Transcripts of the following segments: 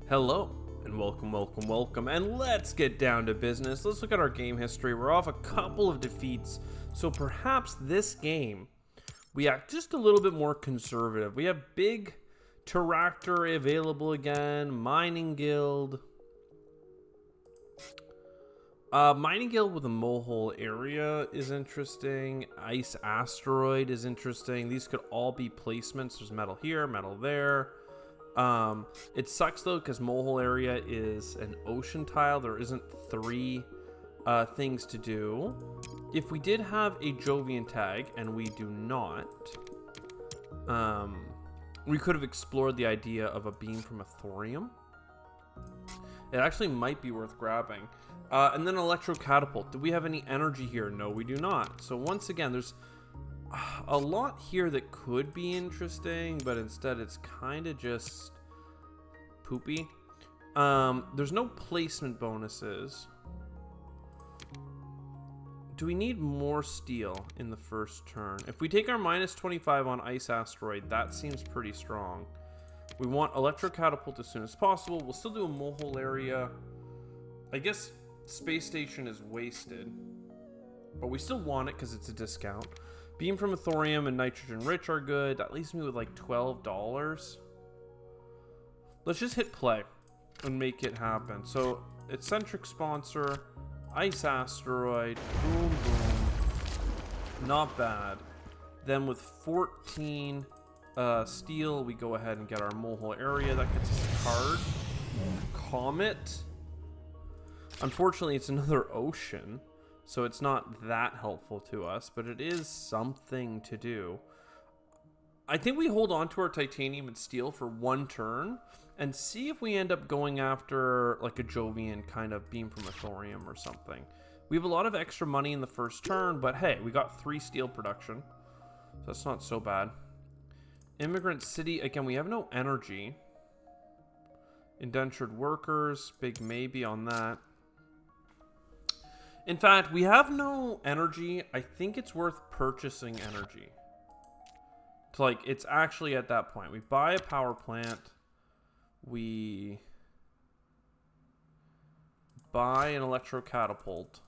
Hello, and welcome, and let's get down to business. Let's look at our game history. We're off a couple of defeats, so perhaps this game, we act just a little bit more conservative. We have Big Terractor available again, Mining Guild. Mining Guild with a Molehole area is interesting. Ice Asteroid is interesting. These could all be placements. There's metal here, metal there. It sucks though because Molehole area is an ocean tile. There isn't three things to do. If we did have a Jovian tag, and we do not, we could have explored the idea of a beam from a thorium. It actually might be worth grabbing. And then Electro Catapult. Do we have any energy here? No, we do not. So once again, there's a lot here that could be interesting, but instead it's kind of just poopy. There's no placement bonuses. Do we need more steel in the first turn? If we take our minus 25 on Ice Asteroid, that seems pretty strong. We want Electro Catapult as soon as possible. We'll still do a Molehole area. I guess Space Station is wasted, but we still want it because it's a discount. Beam from a thorium and nitrogen rich are good. That leaves me with like $12. Let's just hit play and make it happen. So eccentric sponsor, Ice Asteroid, boom boom, not bad. Then with 14 steel, we go ahead and get our Molehole area. That gets us a card. Comet. Unfortunately, it's another ocean, so it's not that helpful to us, but it is something to do. I think we hold on to our titanium and steel for one turn and see if we end up going after like a Jovian kind of beam from a thorium or something. We have a lot of extra money in the first turn, but hey, we got 3 steel production, so that's not so bad. Immigrant City, again, we have no energy. Indentured workers, big maybe on that. In fact, we have no energy. I think it's worth purchasing energy. So, like, it's actually at that point. We buy a power plant. We buy an electro catapult.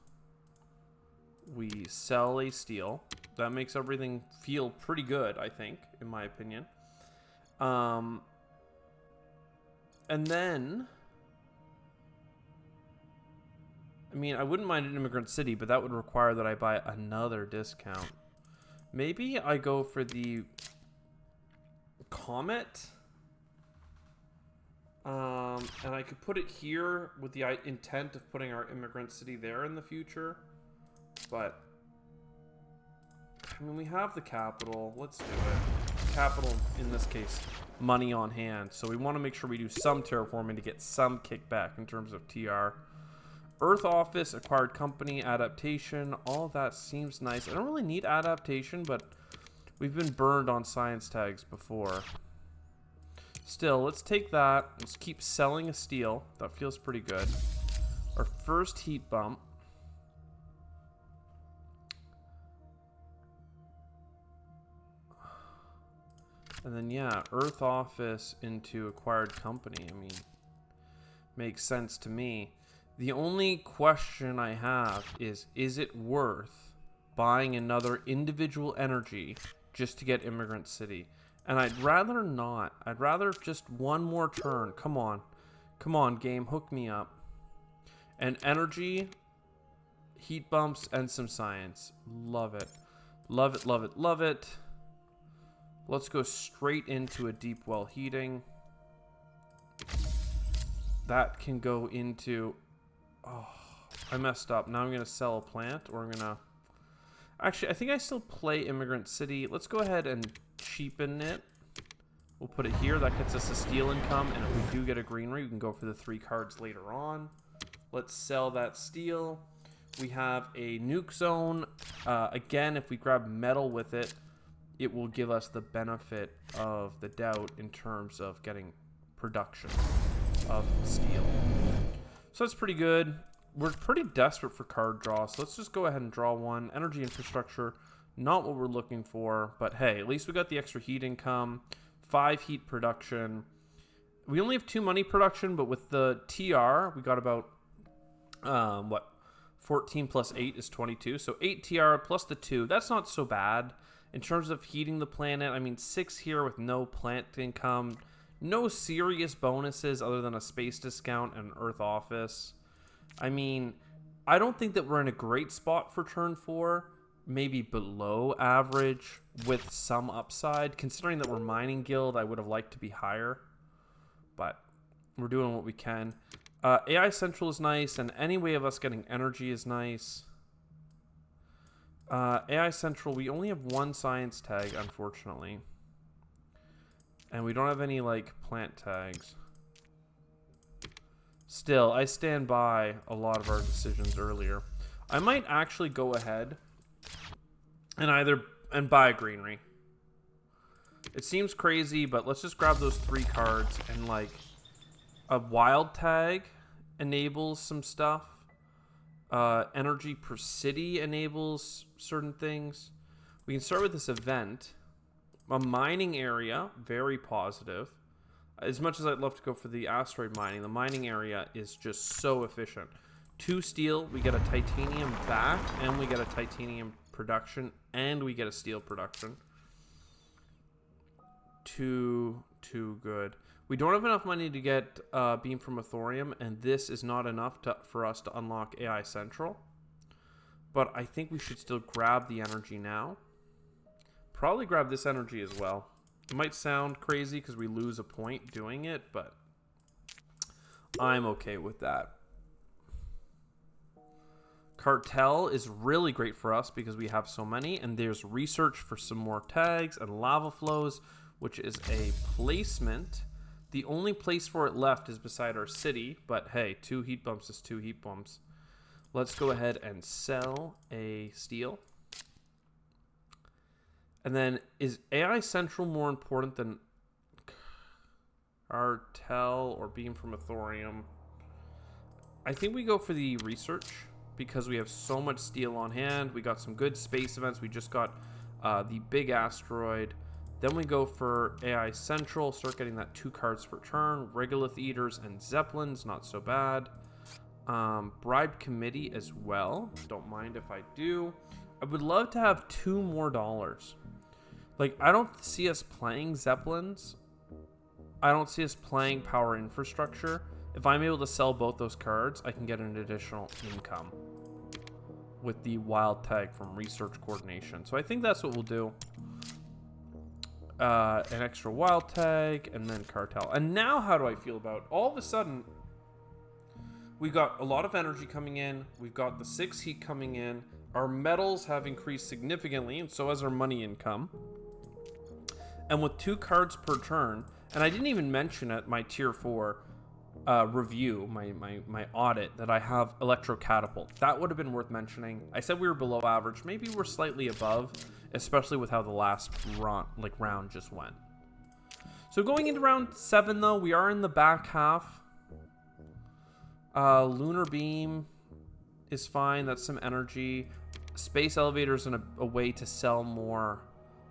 We sell a steel. That makes everything feel pretty good, I think, in my opinion. And then, I mean, I wouldn't mind an Immigrant City, but that would require that I buy another discount. Maybe I go for the Comet. And I could put it here with the intent of putting our Immigrant City there in the future. But, I mean, we have the capital. Let's do it. Capital, in this case, money on hand. So we want to make sure we do some terraforming to get some kickback in terms of TR. Earth Office, acquired company, adaptation, all of that seems nice. I don't really need adaptation, but we've been burned on science tags before. Still, let's take that. Let's keep selling a steel. That feels pretty good. Our first heat bump. And then, yeah, Earth Office into acquired company. I mean, makes sense to me. The only question I have is it worth buying another individual energy just to get Immigrant City? And I'd rather not. I'd rather just one more turn. Come on. Come on, game. Hook me up. And energy, heat bumps, and some science. Love it. Love it, love it, love it. Let's go straight into a deep well heating. That can go into... Oh, I messed up. Now I'm going to sell a plant, or I'm going to... Actually, I think I still play Immigrant City. Let's go ahead and cheapen it. We'll put it here. That gets us a steel income, and if we do get a greenery, we can go for the 3 cards later on. Let's sell that steel. We have a nuke zone. Again, if we grab metal with it, it will give us the benefit of the doubt in terms of getting production of steel. So that's pretty good. We're pretty desperate for card draw, so let's just go ahead and draw one. Energy infrastructure, not what we're looking for, but hey, at least we got the extra heat income, 5 heat production. We only have 2 money production, but with the TR, we got about, 14 plus 8 is 22. So 8 TR plus the 2. That's not so bad. In terms of heating the planet, I mean, 6 here with no plant income. No serious bonuses other than a space discount and an Earth office. I mean, I don't think that we're in a great spot for turn 4. Maybe below average with some upside. Considering that we're mining guild, I would have liked to be higher. But we're doing what we can. AI Central is nice, and any way of us getting energy is nice. AI Central, we only have 1 science tag, unfortunately. And we don't have any, like, plant tags. Still, I stand by a lot of our decisions earlier. I might actually go ahead and buy a greenery. It seems crazy, but let's just grab those 3 cards, and, like, a wild tag enables some stuff. Energy per city enables certain things. We can start with this event. A mining area, very positive. As much as I'd love to go for the asteroid mining, the mining area is just so efficient. 2 steel, we get a titanium back, and we get a titanium production, and we get a steel production. Too good. We don't have enough money to get Beam from a Thorium, and this is not enough for us to unlock AI Central. But I think we should still grab the energy now. Probably grab this energy as well. It might sound crazy because we lose a point doing it, but I'm okay with that. Cartel is really great for us because we have so many, and there's research for some more tags and lava flows, which is a placement. The only place for it left is beside our city, but hey, 2 heat bumps is 2 heat bumps. Let's go ahead and sell a steel. And then, is AI Central more important than Cartel or Beam from a Thorium? I think we go for the research because we have so much steel on hand. We got some good space events. We just got the big asteroid. Then we go for AI Central, start getting that 2 cards per turn. Regolith Eaters and Zeppelins, not so bad. Bribe Committee as well. Don't mind if I do. I would love to have 2 more dollars. Like, I don't see us playing Zeppelins. I don't see us playing Power Infrastructure. If I'm able to sell both those cards, I can get an additional income with the wild tag from Research Coordination. So I think that's what we'll do. An extra wild tag, and then Cartel. And now how do I feel about all of a sudden we got a lot of energy coming in, we've got the 6 heat coming in, our metals have increased significantly, and so has our money income. And with 2 cards per turn, and I didn't even mention at my tier 4 review, my audit, that I have Electro Catapult. That would have been worth mentioning. I said we were below average, maybe we're slightly above, especially with how the last round just went. So going into round 7 though, we are in the back half. Lunar Beam is fine, that's some energy. Space Elevator is a way to sell more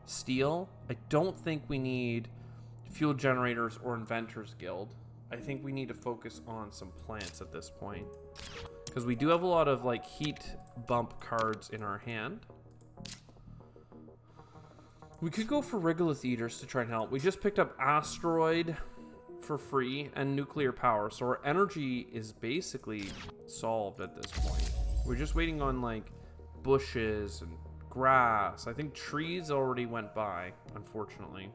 steel. I don't think we need Fuel Generators or Inventors Guild. I think we need to focus on some plants at this point, because we do have a lot of like heat bump cards in our hand. We could go for Regolith Eaters to try and help. We just picked up Asteroid for free and Nuclear Power, so our energy is basically solved at this point. We're just waiting on like bushes and grass. I think trees already went by, unfortunately.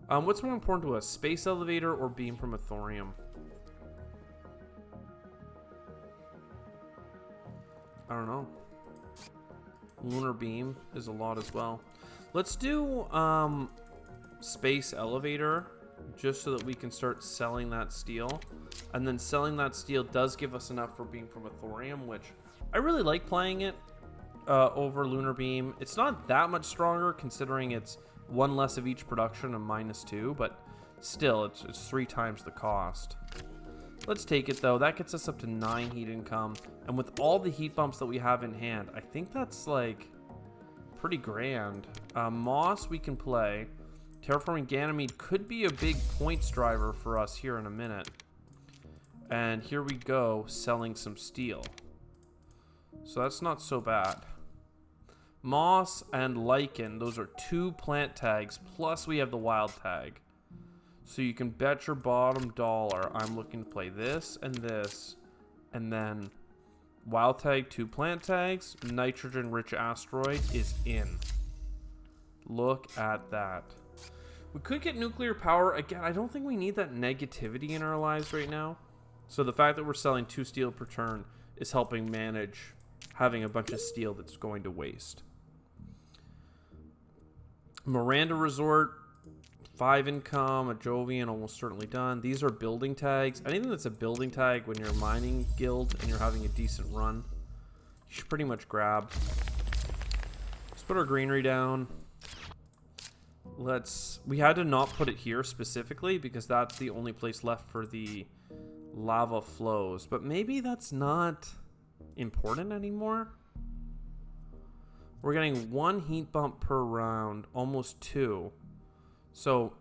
What's more important to us, Space Elevator or Beam from a Thorium? I don't know. Lunar Beam is a lot as well. Let's do Space Elevator, just so that we can start selling that steel. And then selling that steel does give us enough for Beam from a Thorium, which I really like playing it over Lunar Beam. It's not that much stronger, considering it's 1 less of each production and -2, but still, it's 3 times the cost. Let's take it though. That gets us up to 9 heat income, and with all the heat bumps that we have in hand, I think that's like pretty grand. Moss we can play Terraforming Ganymede could be a big points driver for us here in a minute. And here we go, selling some steel. So that's not so bad. Moss and Lichen, those are 2 plant tags, plus we have the wild tag. So you can bet your bottom dollar I'm looking to play this, and then wild tag, 2 plant tags, nitrogen rich asteroid is in. Look at that. We could get nuclear power. Again, I don't think we need that negativity in our lives right now. So the fact that we're selling 2 steel per turn is helping manage having a bunch of steel that's going to waste. Miranda Resort, 5 income, a Jovian almost certainly done. These are building tags. Anything that's a building tag when you're a mining guild and you're having a decent run, you should pretty much grab. Let's put our greenery down. We had to not put it here specifically because that's the only place left for the lava flows. But maybe that's not important anymore. We're getting 1 heat bump per round, almost 2. So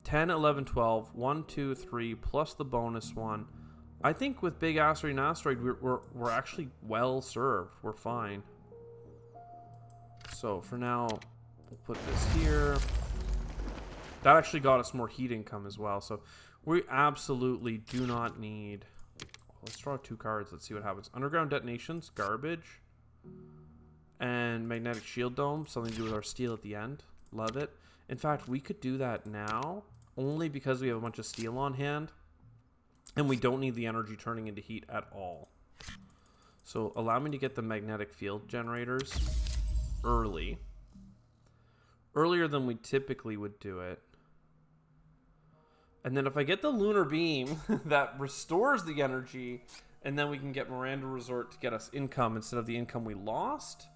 10, 11, 12, 1, 2, 3, plus the bonus one. I think with Big Asteroid and Asteroid, we're actually well served. We're fine. So for now, we'll put this here. That actually got us more heat income as well. So we absolutely do not need... Let's draw 2 cards. Let's see what happens. Underground Detonations, garbage. And Magnetic Shield Dome, something to do with our steel at the end. Love it. In fact, we could do that now, only because we have a bunch of steel on hand. And we don't need the energy turning into heat at all. So allow me to get the magnetic field generators early. Earlier than we typically would do it. And then if I get the lunar beam that restores the energy, and then we can get Miranda Resort to get us income instead of the income we lost.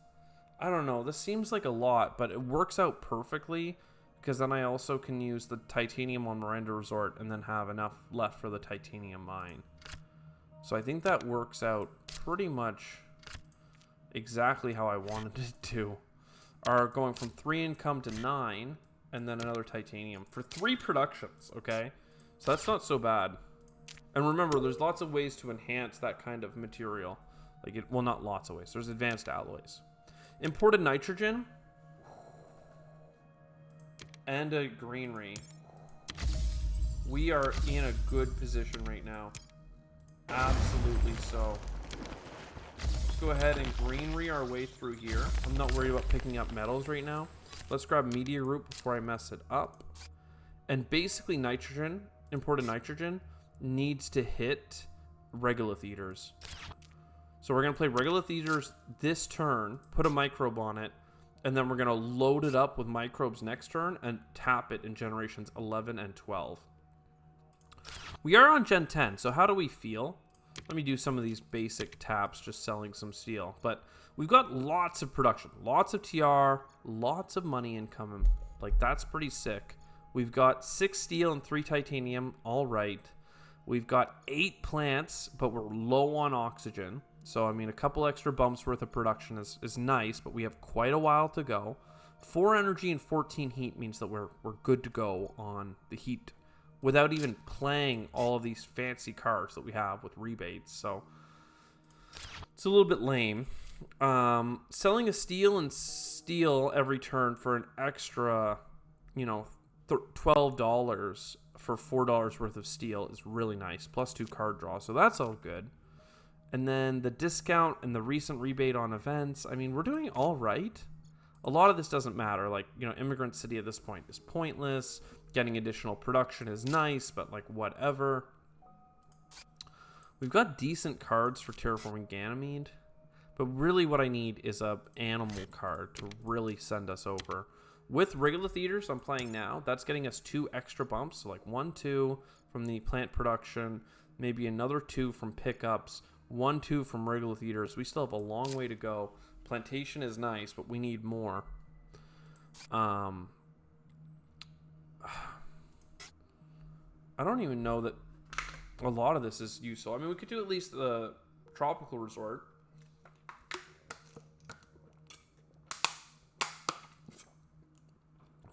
I don't know. This seems like a lot, but it works out perfectly because then I also can use the titanium on Miranda Resort and then have enough left for the titanium mine. So I think that works out pretty much exactly how I wanted it to. Are going from 3 income to 9, and then another titanium for 3 productions, okay? So that's not so bad. And remember, there's lots of ways to enhance that kind of material. Well, not lots of ways. There's advanced alloys. Imported nitrogen. And a greenery. We are in a good position right now. Absolutely so. Let's go ahead and greenery our way through here. I'm not worried about picking up metals right now. Let's grab meteor root before I mess it up. And basically nitrogen, imported nitrogen, needs to hit regolith eaters. So we're going to play regolith eaters this turn, put a microbe on it, and then we're going to load it up with microbes next turn and tap it in generations 11 and 12. We are on Gen 10, so how do we feel? Let me do some of these basic taps, just selling some steel. But we've got lots of production, lots of TR, lots of money income. Like, that's pretty sick. We've got 6 steel and 3 titanium, all right. We've got 8 plants, but we're low on oxygen. So, I mean, a couple extra bumps worth of production is nice, but we have quite a while to go. 4 energy and 14 heat means that we're good to go on the heat without even playing all of these fancy cards that we have with rebates. So, it's a little bit lame. Selling a steel and steel every turn for an extra, $12 for $4 worth of steel is really nice. Plus 2 card draws, so that's all good. And then the discount and the recent rebate on events. I mean, we're doing all right. A lot of this doesn't matter. Like, Immigrant City at this point is pointless. Getting additional production is nice, but like whatever. We've got decent cards for Terraforming Ganymede. But really what I need is a animal card to really send us over. With Regolith Eaters I'm playing now, that's getting us 2 extra bumps. So like 1, 2 from the plant production, maybe another 2 from pickups, 1, 2 from Regolith Eaters. We still have a long way to go. Plantation is nice, but we need more. I don't even know that a lot of this is useful. I mean, we could do at least the Tropical Resort.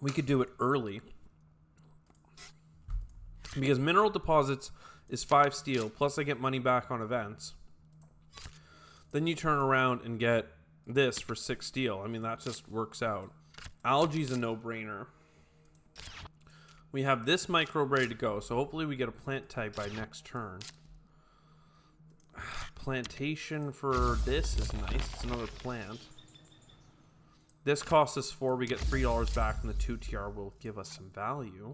we could do it early. Because mineral deposits is 5 steel, plus I get money back on events. Then you turn around and get this for 6 steel. I mean, that just works out. Algae's a no-brainer. We have this microbe ready to go, so hopefully we get a plant tag by next turn. Plantation for this is nice. It's another plant. This costs us 4. We get $3 back, and the 2 TR will give us some value.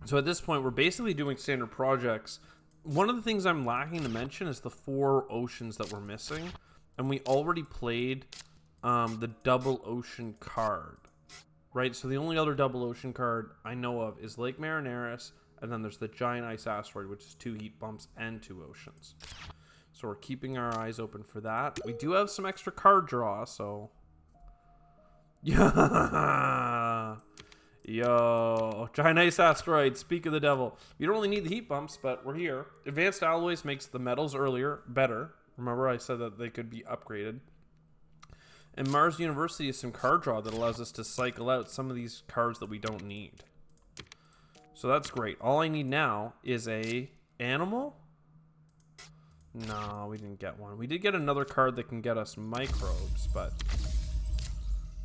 So at this point, we're basically doing standard projects. One of the things I'm lacking to mention is the 4 oceans that we're missing. And we already played the double ocean card. Right? So the only other double ocean card I know of is Lake Marineris. And then there's the giant ice asteroid, which is 2 heat bumps and 2 oceans. So we're keeping our eyes open for that. We do have some extra card draw, so... Yeah! Yo! Giant ice asteroid, speak of the devil. You don't really need the heat bumps, but we're here. Advanced alloys makes the metals earlier better. Remember I said that they could be upgraded. And Mars University is some card draw that allows us to cycle out some of these cards that we don't need. So that's great. All I need now is a animal. No, we didn't get one. We did get another card that can get us microbes, but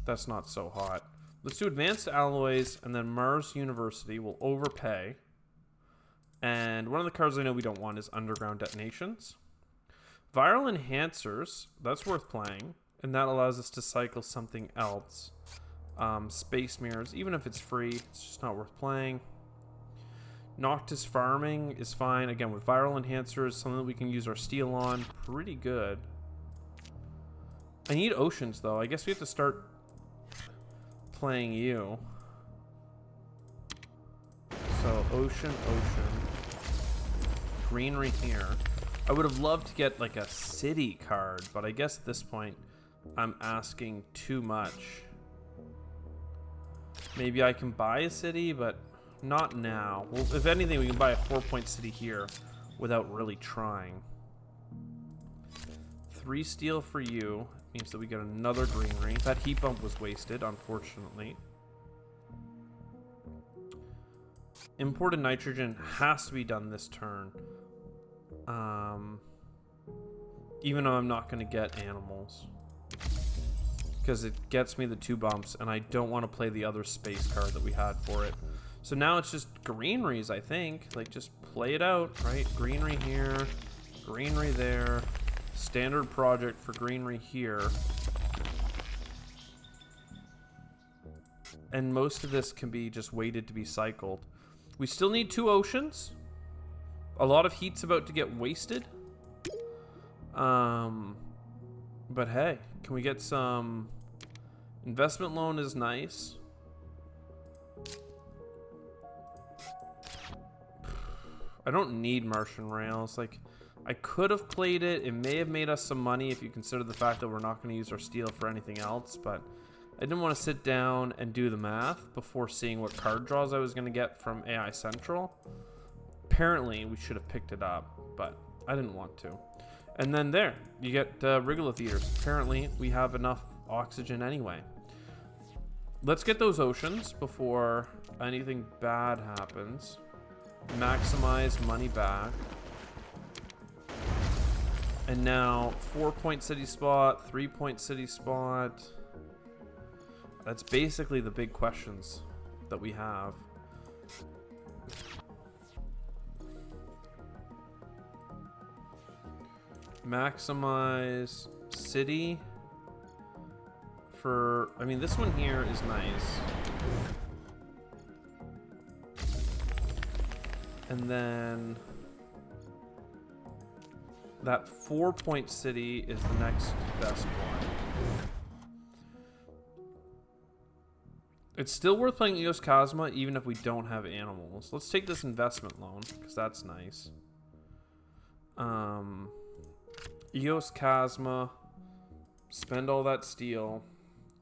that's not so hot. Let's do advanced alloys, and then Mars University will overpay. And one of the cards I know we don't want is underground detonations. Viral enhancers, that's worth playing, and that allows us to cycle something else. Space mirrors, even if it's free, it's just not worth playing. Noctis farming is fine. Again, with viral enhancers, something that we can use our steel on. Pretty good. I need oceans, though. I guess we have to start playing you. So, ocean. Greenery here. I would have loved to get, like, a city card, but I guess at this point, I'm asking too much. Maybe I can buy a city, but... not now. Well, if anything, we can buy a 4-point city here without really trying. 3 steel for you means that we get another greenery. That heat bump was wasted, unfortunately. Imported nitrogen has to be done this turn. Even though I'm not going to get animals. Because it gets me the 2 bumps, and I don't want to play the other space card that we had for it. So now it's just greeneries, I think. Like, just play it out, right? Greenery here, greenery there. Standard project for greenery here. And most of this can be just waited to be cycled. We still need 2 oceans. A lot of heat's about to get wasted. But hey, can we get some... investment loan is nice. I don't need Martian rails. Like, I could have played it. It may have made us some money if you consider the fact that we're not going to use our steel for anything else, but I didn't want to sit down and do the math before seeing what card draws I was going to get from AI Central. Apparently, we should have picked it up, but I didn't want to. And then there, you get Regolith Eaters. Apparently, we have enough oxygen anyway. Let's get those oceans before anything bad happens. Maximize money back. And now 4-point city spot, 3-point city spot. That's basically the big questions that we have. Maximize city for, I mean, this one here is nice. And then that 4-point city is the next best one. It's still worth playing Eos Cosma even if we don't have animals. Let's take this investment loan because that's nice. Eos Cosma, spend all that steel,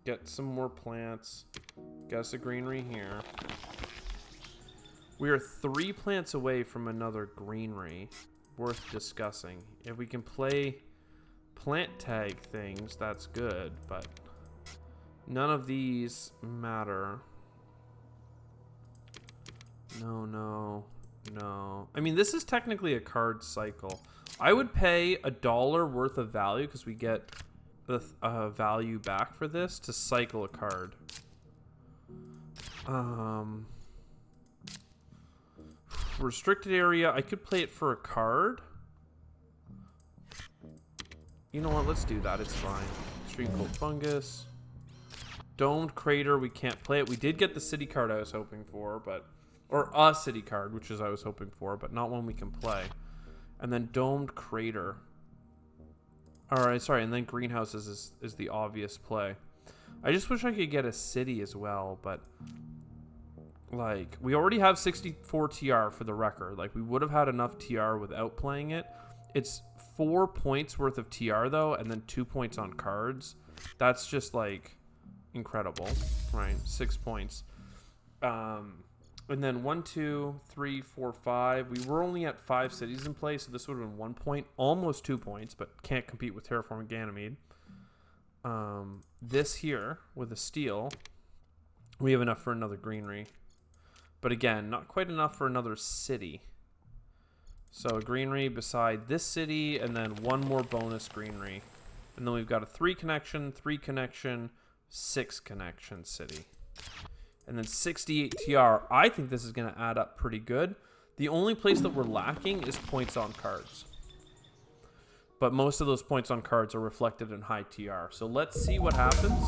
get some more plants, get us a greenery here. We are 3 plants away from another greenery worth discussing. If we can play plant tag things, that's good, but None of these matter. No. I mean, this is technically a card cycle. I would pay $1 worth of value because we get the value back for this to cycle a card. Restricted area. I could play it for a card. You know what? Let's do that. It's fine. Extreme Cold Fungus. Domed Crater. We can't play it. We did get the city card I was hoping for, but... Or a city card, which is I was hoping for, but not one we can play. And then Domed Crater. Alright, sorry. And then Greenhouses is the obvious play. I just wish I could get a city as well, but... Like, we already have 64 TR for the record. Like, we would have had enough TR without playing it. It's 4 points worth of TR, though, and then 2 points on cards. That's just, like, incredible, right? 6 points. And then 1, 2, 3, 4, 5. We were only at 5 cities in play, so this would have been 1 point. Almost 2 points, but can't compete with Terraform Ganymede. This here, with a steal, we have enough for another greenery. But again, not quite enough for another city. So a greenery beside this city, and then 1 more bonus greenery. And then we've got a 3 connection, 3 connection, 6 connection city. And then 68 TR. I think this is going to add up pretty good. The only place that we're lacking is points on cards. But most of those points on cards are reflected in high TR. So let's see what happens.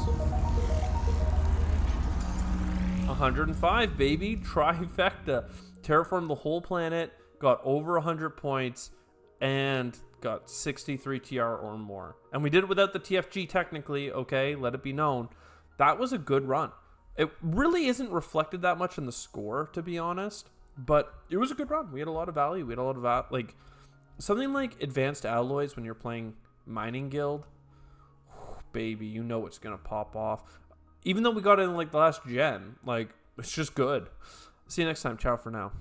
105, baby. Trifecta. Terraformed the whole planet, got over 100 points, and got 63 TR or more. And we did it without the TFG technically, okay? Let it be known. That was a good run. It really isn't reflected that much in the score, to be honest. But it was a good run. We had a lot of value. We had a lot of, like, something like Advanced Alloys when you're playing Mining Guild. Baby, you know it's going to pop off. Even though we got it in, like, the last gen, like, it's just good. See you next time. Ciao for now.